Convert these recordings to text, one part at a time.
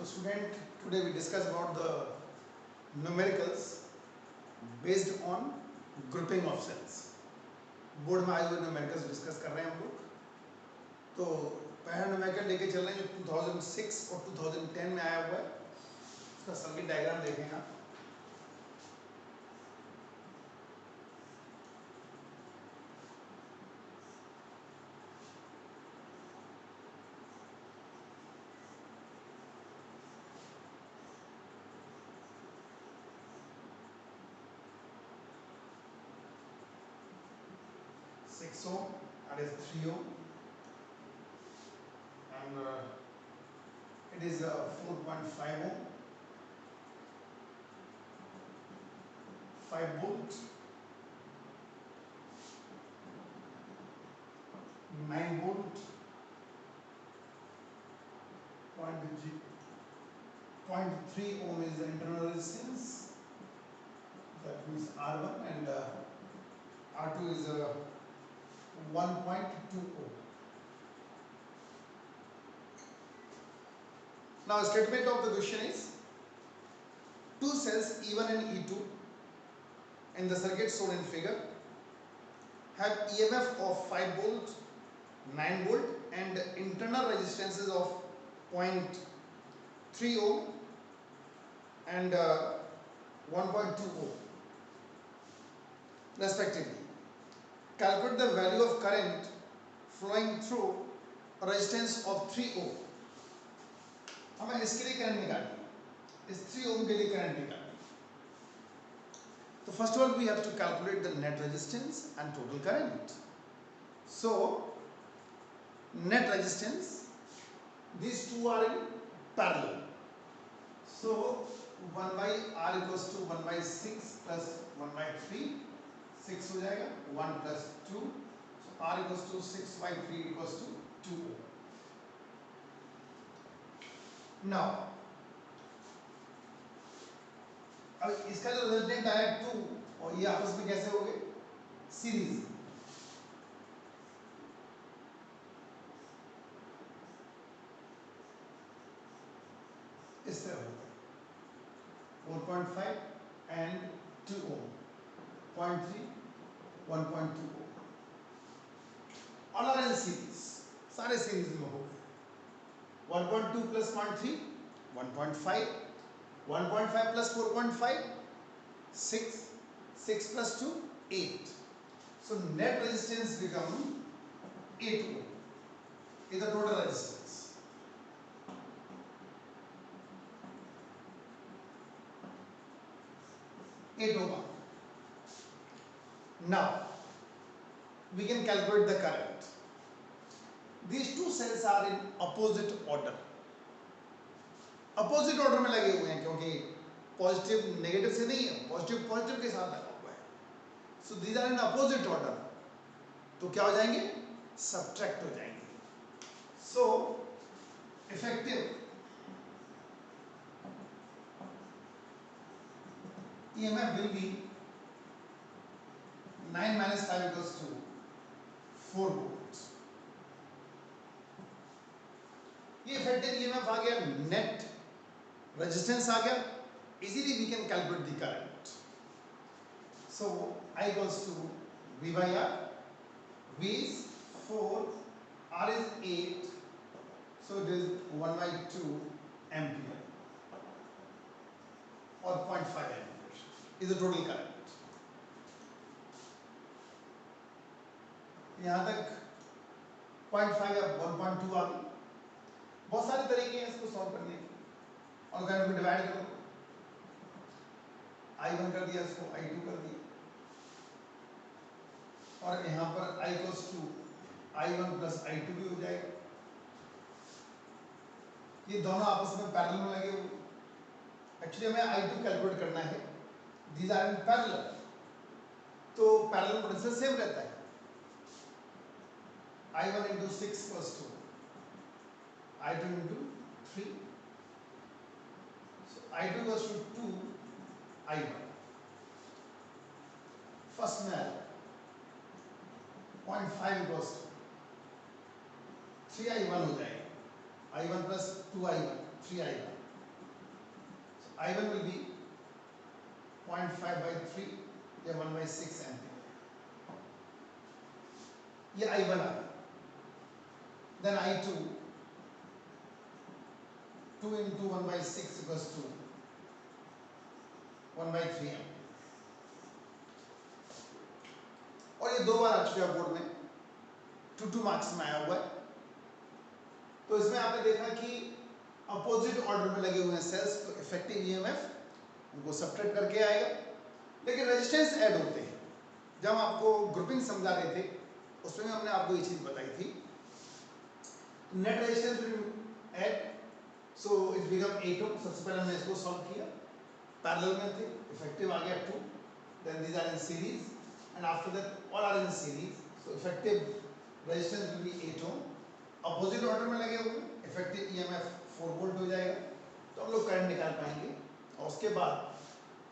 So student, today we discuss about the numericals based on grouping of cells. Board में आए हुए numericals discuss कर रहे हैं हम लोग. तो पहला न्यूमेरिकल लेके चल रहे हैं जो 2006 और 2010 में आया हुआ है. उसका सर्किट डायग्राम देखें आप. Six ohm, that is 3 ohm, and it is 4.5 ohm, 5 volt, 9 volt, 0.3 ohm is the internal resistance, that means R1, and R2 is 1.2 ohm. Now statement of the question is, two cells E1 and E2 in the circuit shown in figure have EMF of 5 volt, 9 volt and internal resistances of 0.3 ohm and 1.2 ohm respectively. Calculate the value of current flowing through a resistance of 3 ohm. हमें इसके लिए current निकालनी है, इस 3 ohm के लिए current निकालनी है. So first of all we have to calculate the net resistance and total current. So net resistance, these two are in parallel. So 1 by R equals to 1 by 6 plus 1 by 3, 6 हो जाएगा, 1 plus 2, so R equals to 6 by 3 equals to 2 ohm. Now अब इसका जो resultant आया 2 और ये आपस में कैसे हो गए, सीरीज. इस तरह होता है 4.5 and 2 ohm, 0.3, 1.2 ohm, all are in series, सारे सीरीज में हो गए. 1.2 plus 0.3 1.5, 1.5 plus 4.5 6, 6 plus 2 8. So net resistance become 8 ohm is the total resistance. Now we can calculate the current. These two cells are in opposite order. Opposite order में लगे हुए हैं क्योंकि positive negative से नहीं है, पॉजिटिव पॉजिटिव के साथ लगा हुआ है. So these are in opposite order, तो क्या हो जाएंगे, सब्ट्रैक्ट हो जाएंगे. So effective EMF will be 9 minus 5 equals to 4 volts. ये इफेक्टिव EMF आ गया, नेट resistance आ गया, easily we can calculate the current. So I equals to V by R. V is 4, R is 8, so it is 1 by 2 ampere or 0.5 ampere is the total current. यहाँ तक 0.5 या 1.2 आ गई. बहुत सारे तरीके हैं इसको सॉल्व करने के. और करंट को डिवाइड करो, I1 कर दिया, इसको I2 कर दिया, और यहाँ पर I equals to I1 plus I2 भी हो जाएगा. ये दोनों आपस में पैरेलल में लगे हुए. एक्चुअली हमें I2 कैलकुलेट करना है, दीज आर इन पैरेलल, तो पैरेलल पोटेंशियल सेम रहता है. I1 into 6 plus 2, I2 into 3, so I2 equals to 2 I1. First में आया 0.5 equals to 3 I1 हो जाएगा, I1 plus 2 I1, 3 I1. I1 will be 0.5/3 या 1/6 एम्पियर, ये I1 आ गया। Then I2 2 into 1/6 equals to 1/3 ampere. और ये 2 बार आ चुका है बोर्ड में, 2 मार्क्स में आया हुआ है। तो इसमें आपने देखा कि अपोजिट ऑर्डर में लगे हुए हैं सेल्स, तो इफेक्टिव ईएमएफ उनको सब्ट्रैक्ट करके आएगा, लेकिन रेजिस्टेंस ऐड होते हैं। जब हम आपको ग्रुपिंग समझा रहे थे उसमें हमने आपको ये चीज बताई थी, net resistance will add, so it become 8 ओम। सबसे पहले हमने इसको सॉल्व किया, पैरेलल में थे, इफेक्टिव आ गया 2, then these are in series and after that all are in series, so effective resistance will be 8 ohm. Opposite order में लगे हुए, इफेक्टिव ईएमएफ 4 वोल्ट हो जाएगा, तो हम लोग करंट निकाल पाएंगे। और उसके बाद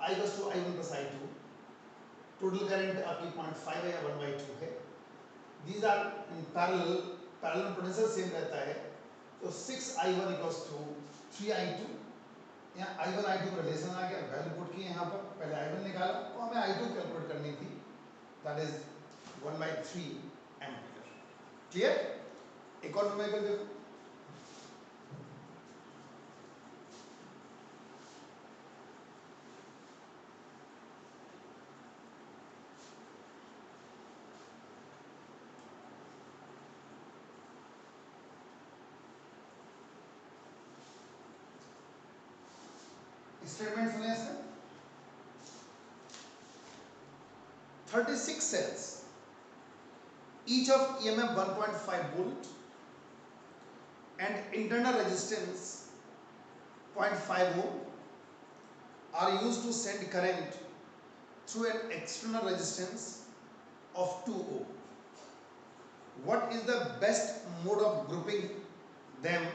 I equals to I1 plus I2, total current आपकी 0.5 है या 1/2 है। These are in parallel, parallel में पोटेंशियल सेम रहता है, तो 6I1 equals to 3I2। यहाँ I1 I2 का रिलेशन आ गया, वैल्यू पुट किए यहाँ पर, पहले I1 निकाला और हमें I2 कैलकुलेट करनी थी, दैट इज 1/3 एम्पियर। क्लियर? एक और न्यूमेरिकल देखो, स्टेटमेंट सुने इसमें, 36 cells, each of EMF 1.5 volt and internal resistance 0.5 ohm are used to send current through an external resistance of 2 ohm. What is the best mode of grouping them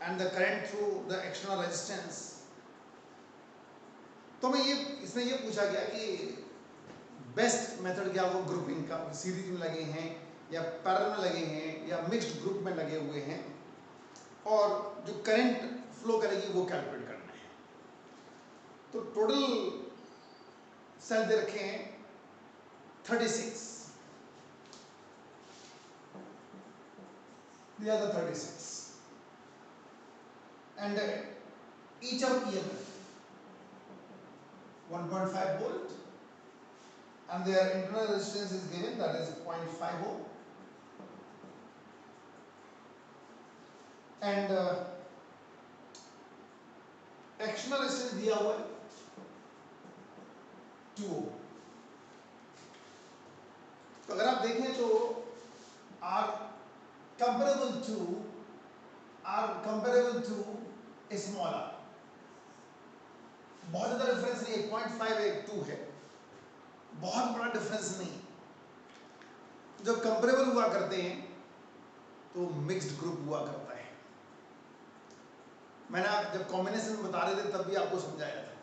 and the current through the external resistance? तो मैं ये इसमें ये पूछा गया कि best method क्या होगा ग्रुपिंग का, सीरीज में लगे हैं या पैरेलल में लगे हैं या मिक्स्ड ग्रुप में लगे हुए हैं, और जो करंट फ्लो करेगी वो कैलकुलेट करना है। तो टोटल सेल दे रखे हैं 36, these are the 36 and each of EMF 1.5 volt and their internal resistance is given, that is 0.5 ohm, and external resistance दिया हुआ है 2 ohm। तो अगर आप देखें तो are comparable to small r, बहुत ज़्यादा डिफरेंस नहीं है, 0.5 एक 2 है, बहुत बड़ा डिफरेंस नहीं। जब कंपेरेबल हुआ करते हैं तो मिक्स्ड ग्रुप हुआ करता है। मैंने जब कॉम्बिनेशन में बता रहे थे तब भी आपको समझाया था,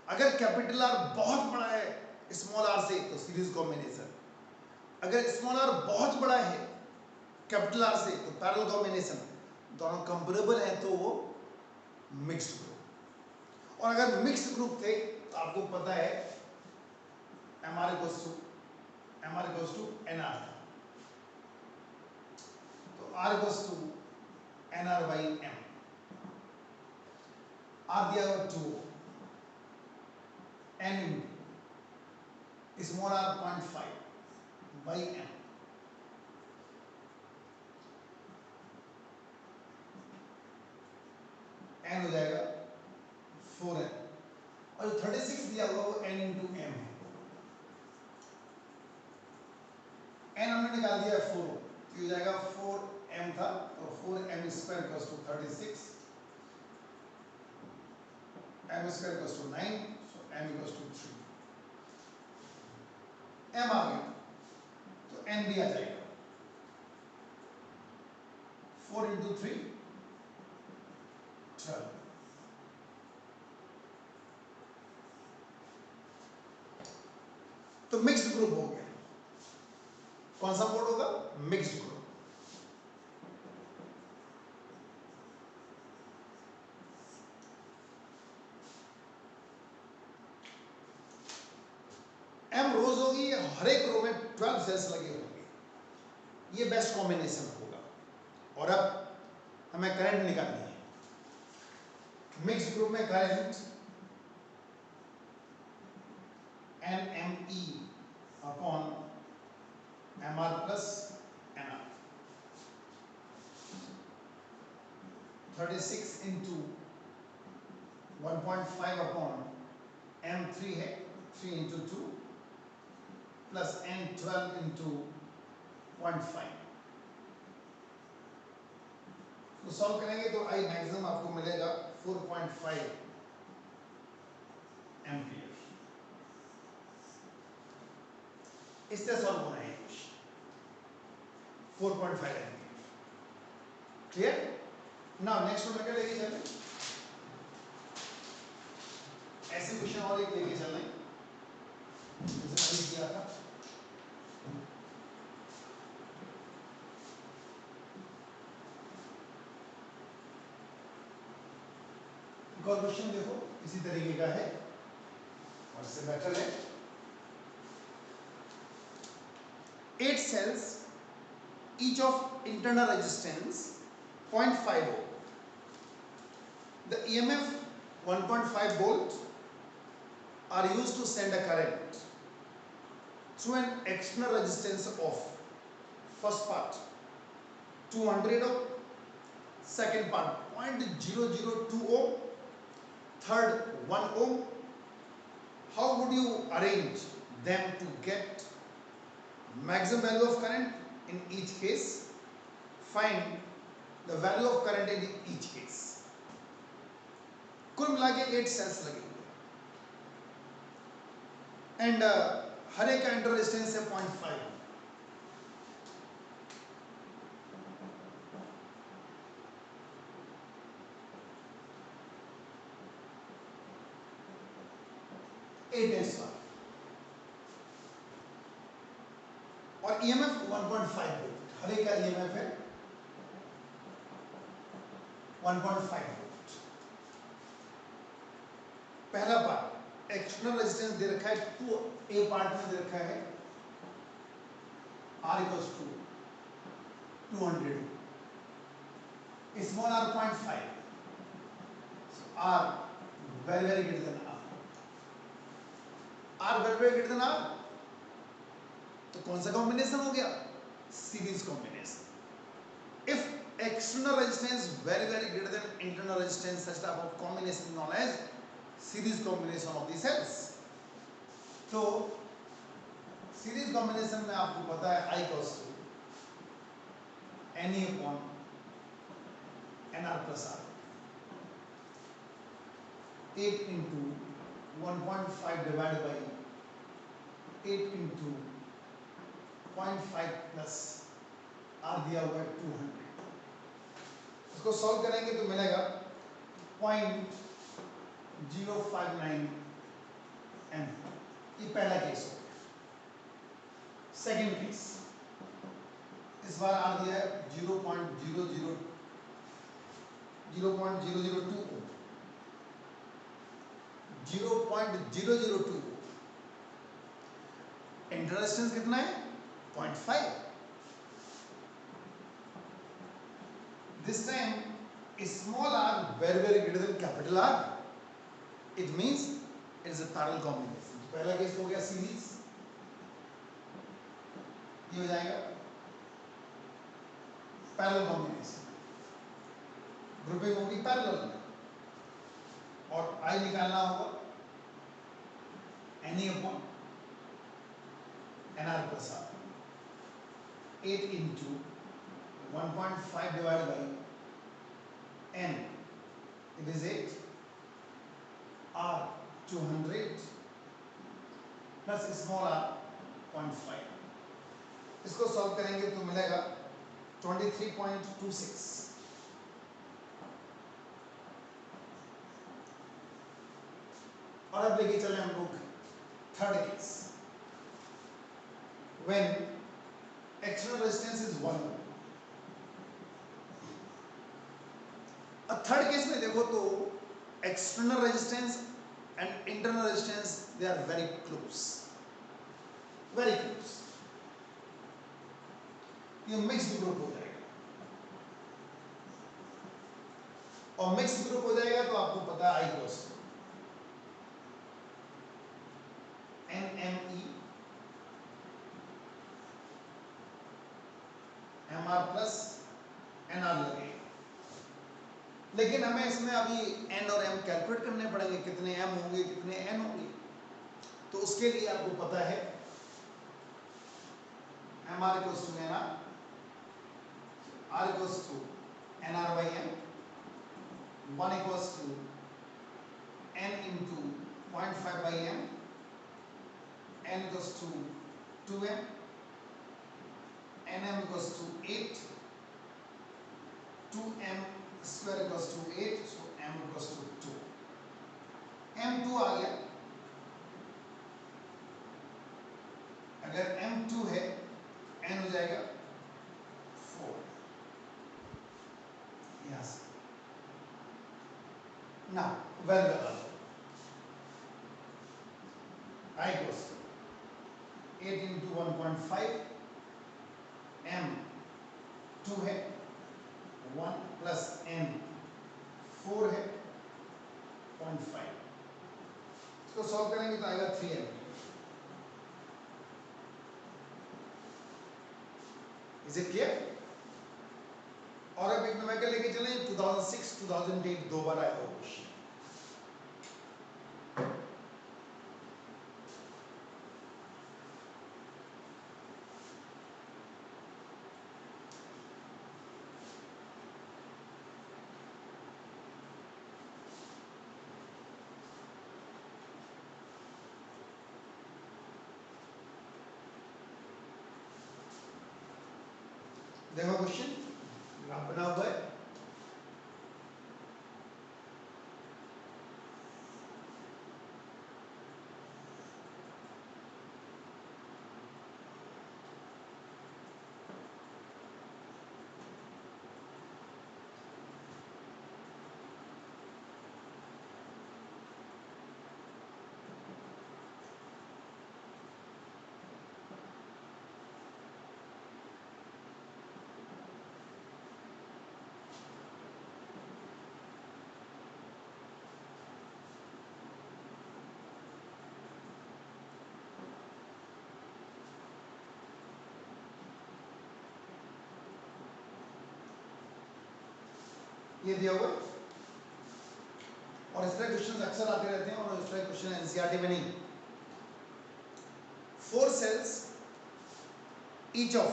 अगर कैपिटल आर बहुत बड़ा है स्मॉल आर से तो सीरीज कॉम्बिनेशन, अगर स्मॉल आर बहुत बड़ा है कैपिटल आर से तो पैरेलल कॉम्बिनेशन, दोनों कंपेरेबल है तो वो मिक्स्ड ग्रुप। और अगर मिक्स्ड ग्रुप थे तो आपको पता है MR equals to NR, तो R equals to NR by M, R दिया हुआ 2, N into small r 0.5 by M, N हो जाएगा 4N, और जो 36 दिया हुआ वो N into M है। N हमने निकाल दिया 4, तो ये हो जाएगा 4M था, तो 4M square equals to 36, M square equals to 9, so M equals to 3, M आ गया तो N भी आ जाएगा, 4 into 3 12, तो मिक्स्ड ग्रुप हो गया। कौन सा मोड होगा? Mixed group. हर एक रो में 12 सेल्स लगे होंगे, ये बेस्ट कॉम्बिनेशन होगा। और अब हमें करंट निकालनी है। मिक्स ग्रुप में current NME upon MR plus NR, 36 into 1.5 upon M3 है, 3 इंटू 2 प्लस N12 इंटू 0.5। तो सॉल्व करेंगे तो आई मैक्सिमम आपको मिलेगा 4.5 एम्पियर। इससे सॉल्व होना है question, 4.5 ampere. Clear? Now next one क्या लेके चलें? ऐसे क्वेश्चन और एक लेके चल रहे हैं जैसे अभी किया था। एक और क्वेश्चन देखो इसी तरीके का है और इससे बेटर है। 8 cells each of internal resistance 0.5 ohm. The EMF 1.5 volt are used to send a current through an external resistance of first part 200 ohm, second part 0.002 ohm, third 1 ohm. How would you arrange them to get maximum value of current in each case? Find the value of current in each case. कुल मिला के 8 sales लगेंगे and हर एक का inter resistance है 0.5। और EMF 1.5 volt, हर एक का EMF है 1.5 वोल्ट। पहला पार्ट एक्सटर्नल रेजिस्टेंस दे रखा है 2, ए पार्ट में दे रखा है R equals to 200, small r 0.5, so R very very greater than R, R very very greater than R, तो कौन सा कॉम्बिनेशन हो गया? Series combination. If external resistance very very greater than internal resistance, such type of combination known as series combination of the cells. तो series combination में आपको पता है I equals to NE upon NR plus R, 8 into 1.5 divide by 8 into 0.5 plus R दिया हुआ है 200। इसको solve करेंगे तो मिलेगा 0.059 एम। ये पहला केस हो गया। सेकेंड केस, इस बार R दिया है 0.002 ओम, 0.002। इंटर रेजिस्टेंस कितना है? 0.5। This time small r very very greater than capital R. It means it is a parallel combination. पहला केस हो गया सीरीज, ये हो जाएगा पैरेलल कॉम्बिनेशन, ग्रुपिंग होगी पैरेलल में, और I निकालना होगा NE upon NR plus R, 8 into 1.5 divided by N, it is 8, R 200 plus small r 0.5। इसको सॉल्व करेंगे तो मिलेगा 23.26। और अब लेके चले हम लोग third case, when external resistance is 1 ohm। Third case में देखो तो external resistance and internal resistance they are very close. Very close, ये मिक्स्ड ग्रुप हो जाएगा। और मिक्स्ड ग्रुप हो जाएगा तो आपको पता है I equals NMe Mr plus Nr लगेगा। लेकिन हमें इसमें अभी N और M कैलकुलेट करने पड़ेंगे, कितने M होंगे कितने N होंगे। तो उसके लिए आपको पता है Mr equals to Nr, R equals to Nr by M, 1 equals to N into 0.5 by M, N equals to 2M, Nm equals to 8, 2M square equals to 8, so M equals to 2, M2 आ गया। अगर M2 है N हो जाएगा 4, यहाँ से ना value लगा लो, I equals 8 into 1.5, M 2 है, 1 प्लस N 4 है, 0.5, इसको सॉल्व करेंगे तो आएगा 3M। Is it clear? और अब एक न्यूमेरिकल लेके चलें, 2006 2008 दो बार आया हुआ क्वेश्चन। देखो क्वेश्चन ग्राफ बना हुआ है, ये दिया हुआ है। और इस तरह क्वेश्चन अक्सर आते रहते हैं, और इस तरह क्वेश्चन एनसीईआरटी में नहीं। 4 cells each of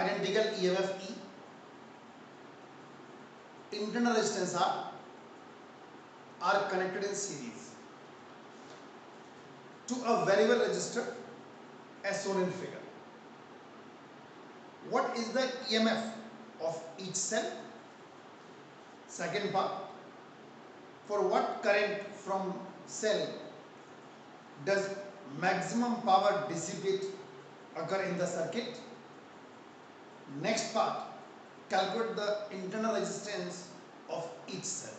identical EMF E, internal resistance are connected in series to a variable resistor as shown in figure. What is the EMF of each cell? Second part, for what current from cell does maximum power dissipate occur in the circuit? Next part, calculate the internal resistance of each cell.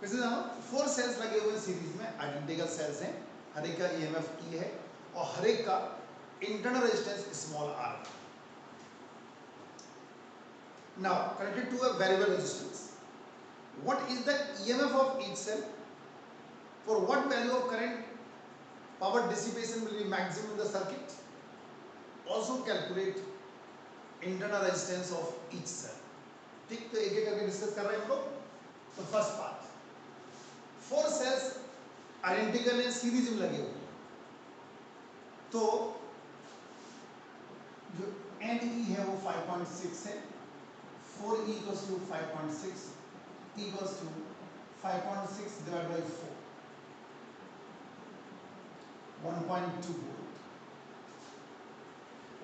फिर से जानो, 4 cells लगे हुए series में, identical sales हैं, हर एक का EMF E है और हर एक का internal resistance small r। Now connected to a variable resistance, what is the EMF of each cell? For what value of current power dissipation will be maximum in the circuit? Also calculate internal resistance of each cell. ठीक, तो एक एक करके discuss कर रहे हैं हम लोग। तो फर्स्ट पार्ट, 4 cells आइडेंटिकल हैं, सीरीज में लगे हुए हैं, तो जो NE है वो 5.6 है, 4E equals to 5.6, E equals to 5.6 divided by 4, 1.2 volt,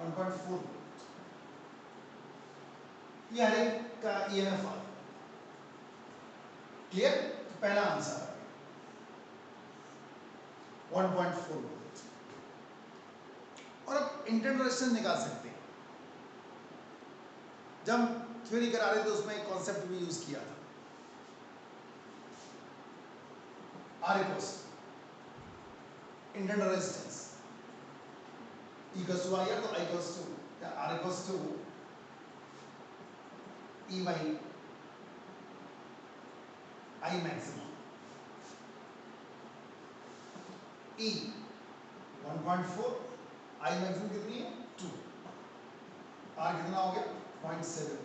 1.4 volt, ये हर एक का EMF आ गया। क्लियर? तो पहला आंसर आ गया 1.4 volt। और अब इंटरनल रेजिस्टेंस निकाल सकते हैं। जब थ्योरी करा रहे थे उसमें एक कॉन्सेप्ट भी यूज किया था, R equals internal resistance equals to I तो आई इक्वल्स टू या R equals to E by I maximum E 1.4 I maximum कितनी है 2 आर कितना हो गया 0.7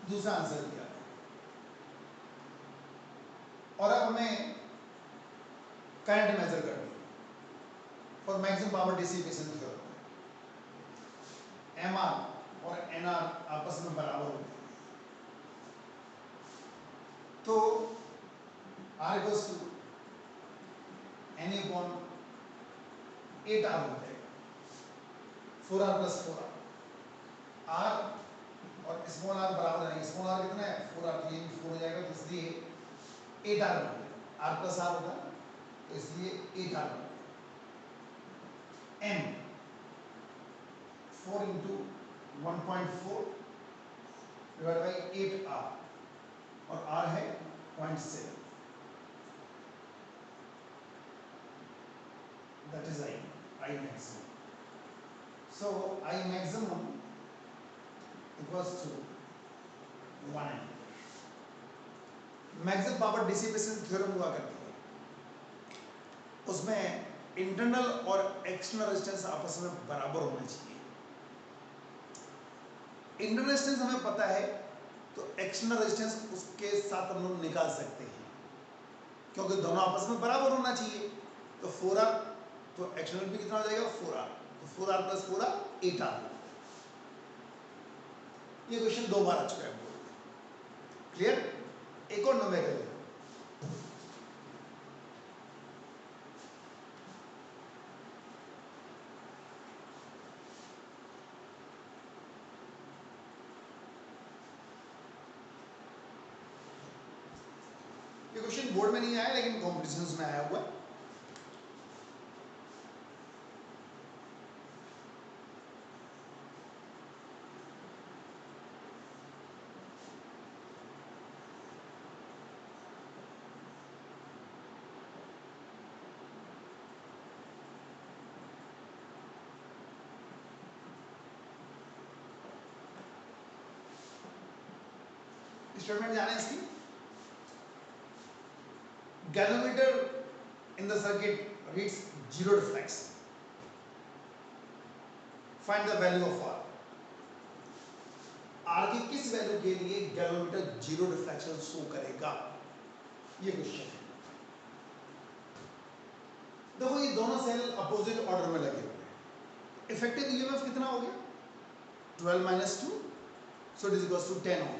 दूसरा आंसर दिया और अब हमें करंट मेजर करनी है for maximum power dissipation theorem M R और एन आर आपस में बराबर होते हैं तो R equals to N upon 8 R हो जाएगा 4 आर प्लस 4 आर और स्मॉल आर बराबर है स्मॉल आर कितना है 4 आर तो ये भी 4 हो जाएगा तो इसलिए 8 आर बन गया आर प्लस आर होगा तो इसलिए 8 आर बन गया M 4 into 1.4 divide by 8 R और आर है 0.7 that is I maximum. So I maximum equals to 1 ampere. Maximum power dissipation theorem हुआ करती है उसमें इंटरनल और एक्सटर्नल रेजिस्टेंस आपस में बराबर होना चाहिए इंटरनल रेजिस्टेंस हमें पता है तो एक्सटर्नल रेजिस्टेंस उसके साथ हम लोग निकाल सकते हैं क्योंकि दोनों आपस में बराबर होना चाहिए तो 4R तो एक्सटर्नल भी कितना हो जाएगा 4R तो 4R प्लस 4R 8R ये क्वेश्चन 2 बार आ चुका है क्लियर एक और नंबर कर लें ये क्वेश्चन बोर्ड में नहीं आया लेकिन कॉम्पिटिशन्स में आया हुआ स्टेटमेंट जाने इसकी galvanometer in the circuit reads 0 reflection find the value of R R की किस वैल्यू के लिए गैल्वेमीटर 0 रिफ्लेक्शन शो करेगा ये क्वेश्चन है देखो ये दोनों सेल अपोजिट ऑर्डर में लगे हुए हैं इफेक्टिव ईएमएफ कितना हो गया 12 minus 2 so it is equals to 10 ohm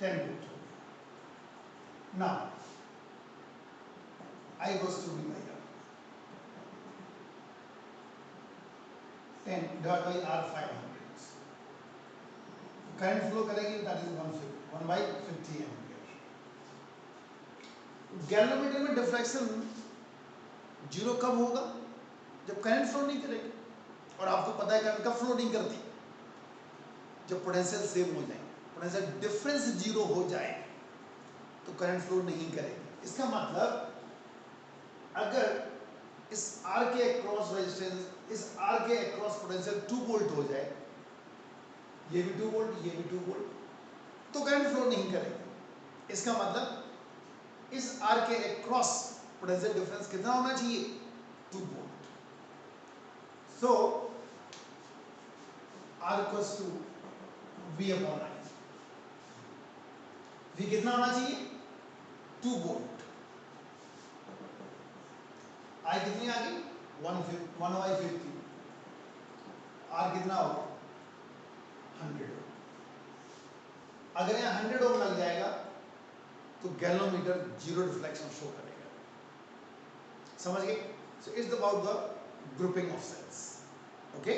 10 volt. Now, I goes to V by R. 10 divided by R 500. Current flow करेगी that is 1 by 50 ampere. गैल्वेमीटर में डिफ्रैक्शन 0 कब होगा जब करंट फ्लो नहीं करेगी और आपको पता है करंट कब फ्लो नहीं करती जब पोटेंशियल सेम हो जाए पोटेंशियल डिफरेंस 0 हो जाए तो करंट फ्लो नहीं करेगी इसका मतलब अगर इस R के अक्रॉस रेजिस्टेंस इस R के अक्रॉस पोटेंशियल 2 वोल्ट हो जाए ये भी 2 वोल्ट ये भी 2 वोल्ट तो करंट फ्लो नहीं करेगी इसका मतलब इस R के अक्रॉस पोटेंशियल डिफरेंस कितना होना चाहिए 2 volt so R equals to V upon I V कितना होना चाहिए 2 वोल्ट I कितनी आ गई 1/50 R कितना होगा 100 अगर यहाँ 100 ओम लग जाएगा तो गैल्वेमीटर 0 रिफ्लेक्शन शो करेगा समझ गए so it's about the grouping of cells okay